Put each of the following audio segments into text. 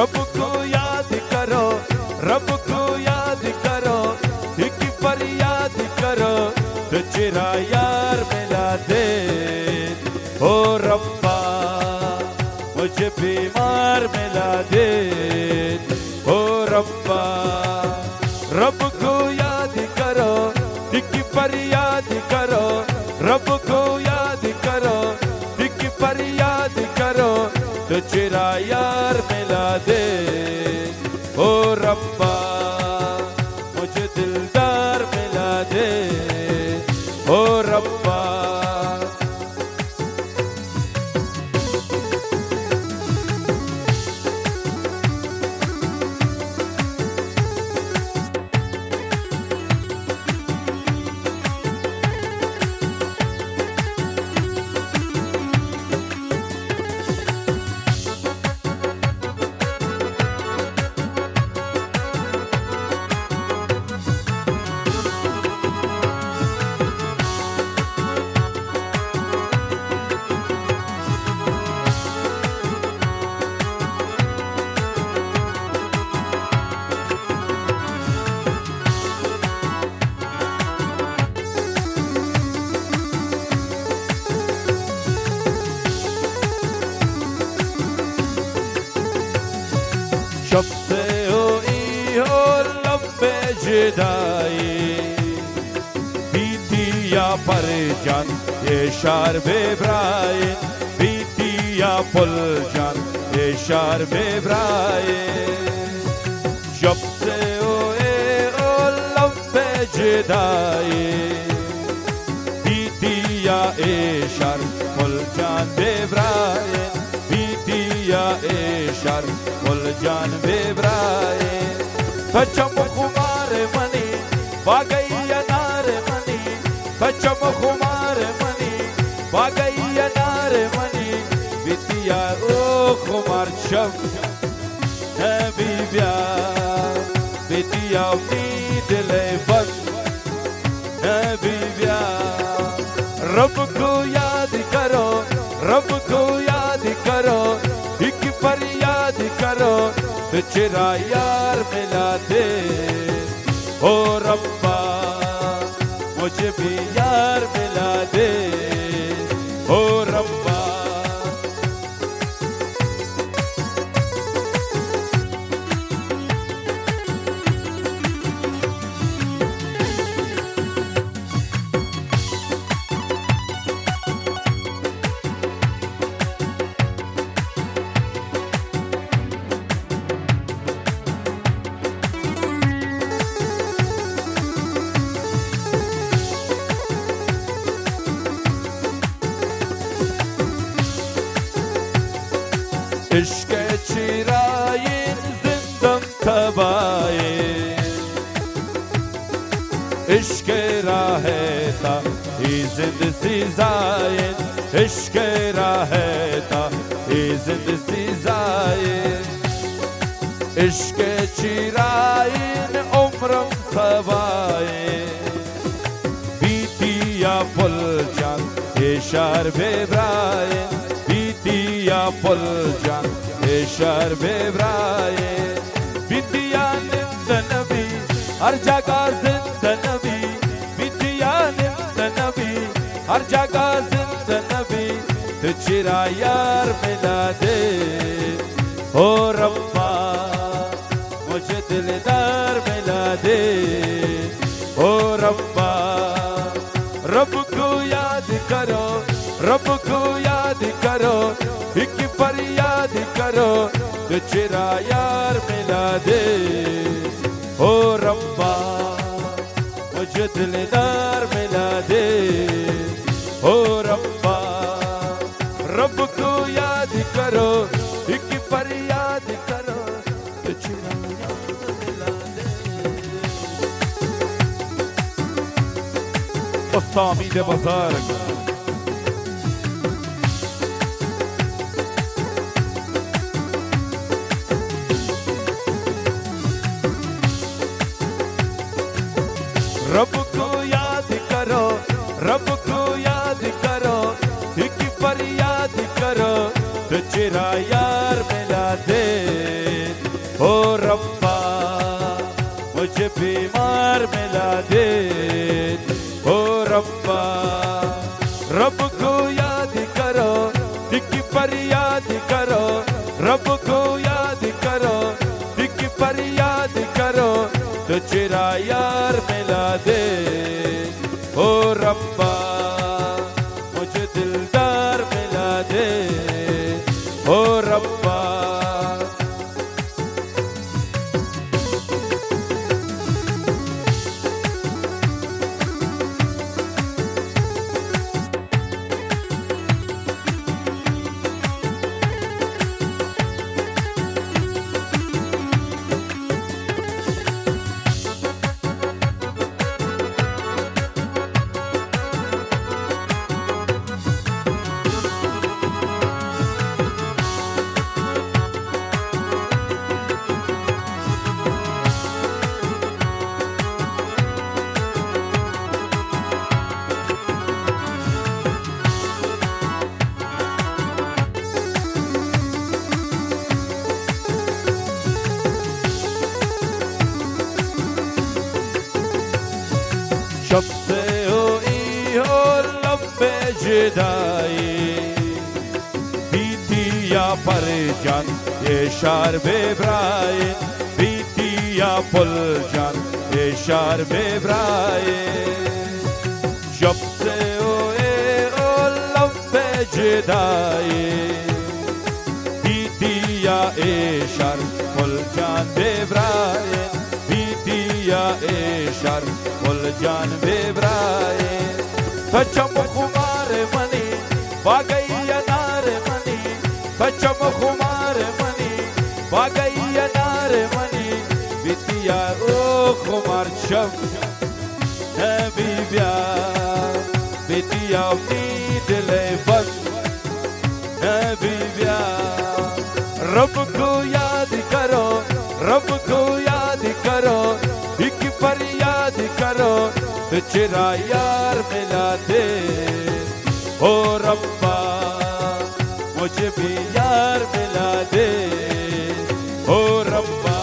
रब को याद करो, रब को याद करो, एक फरियाद करो तो चेहरा यार मिला दे। ओ रब्बा मुझे बीमार मिला दे। ओ रब्बा रब को याद करो, एक फरियाद करो, रब को याद करो, एक फरियाद करो तो चेहरा यार मिला दे। ओ रब्बा मुझे दिलदार मिला दे। ओ रब्बा शब से हो लंबे जुदाई बीतिया पर जान ये शार बेब्राए बीतिया पुल जान ये शार बेब्राए शब से हो लंबे जुदाई बीतिया ए शार पुल जान बेब्राए बीतिया ए शार जान बेब्राए कचम खुमार मनी बागैया नार मनी कचम खुमार मनी बागैया नार मनी बितिया ओ खुमार शब बीबिया बितिया उम्मीद ले बंद बीबिया रब को याद करो, रब को याद करो, एक फरियाद करो तो चेहरा यार मिला दे। ओ रब्बा मुझे भी यार मिला दे। ओ रब्बा इश्क चिरायन जिंदम तबाए इश्क राहता ही जिंद सिजायन इश्क राहता ही जिंद सिजायन इश्क चिरायन उम्रम तबाए बीतिया पुल जान ये शार बेब्रायन बीतिया पुल जान ये शार बेब्राए बितिया निंद नबी हर जगह जिंद नबी बितिया निंद नबी हर जगह जिंद नबी तो चेहरा यार मिला दे। ओ रब्बा मुझे दिलदार मिला दे। ओ रब्बा रब को याद करो, रब को याद करो, एक फरियाद करो तो चेहरा यार मिला दे। ओ रब्बा मुझे दिलदार मिला दे। ओ अस्तामी दे बज़र्ग रब को याद करो, रब को याद करो, एक फरियाद करो तो तेरा यार मिला दे। ओ रब्बा मुझे बीमार मिला दे। ओ रब्बा रब को याद करो, एक फरियाद करो, रब को याद करो, एक फरियाद करो तो तेरा यार मिला दे। ओ रब्बा मुझे दिलदार मिला दे। ओ रब्बा जब से हुई हो लंबे जुदाई, बीती या परजान ये शार बेब्राए, बीती या पुलजान ये शार बेब्राए। जब से हुए हो लंबे जुदाई, बीती या ए शार पुलजान बेब्राए, बीती या ए शार जान बेब्राए। बचम खुमार मनी बागैया नार मनी, बचम खुमार मनी बागैया नार मनी, बितिया ओ खुमार शब नबीबिया, बितिया उम्मीद ले बस नबीबिया। रब को याद करो, रब को याद करो, एक फरियाद करो तो तेरा यार मिला दे। ओ रब्बा मुझे भी यार मिला दे। ओ रब्बा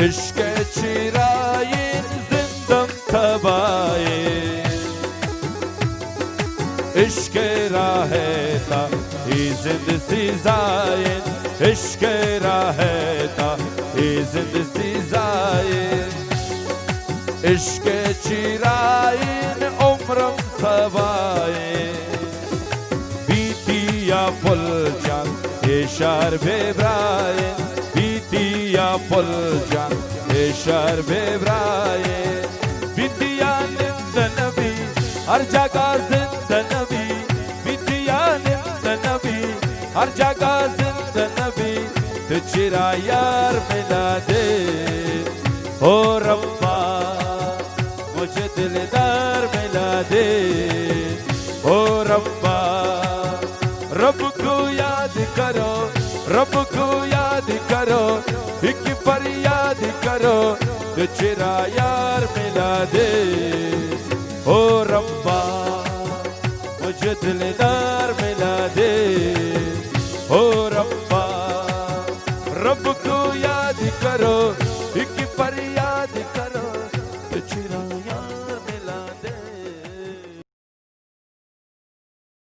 इश्क़ चिरायन जिंदम तबाए, इश्क़ राहता ही जिंद सीज़ायन, इश्क़ राहता ही जिंद सीज़ायन। इश्क़ चिरायन उम्रम तबाए, बीती या पुलजान ये शार बेब्राए, बीती या पुलजान ये शार बेब्राए। बितिया निंद नबी हर जगह जिंद नबी, बितिया निंद नबी हर जगह जिंद नबी तो तेरा यार मिला दे। ओ रब्बा मुझे दिलदार मिला दे। ओ रब्बा रब को याद करो, रब को याद करो, एक फरियाद करो तो तेरा यार मिला दे। ओ रब्बा मुझे दिलदार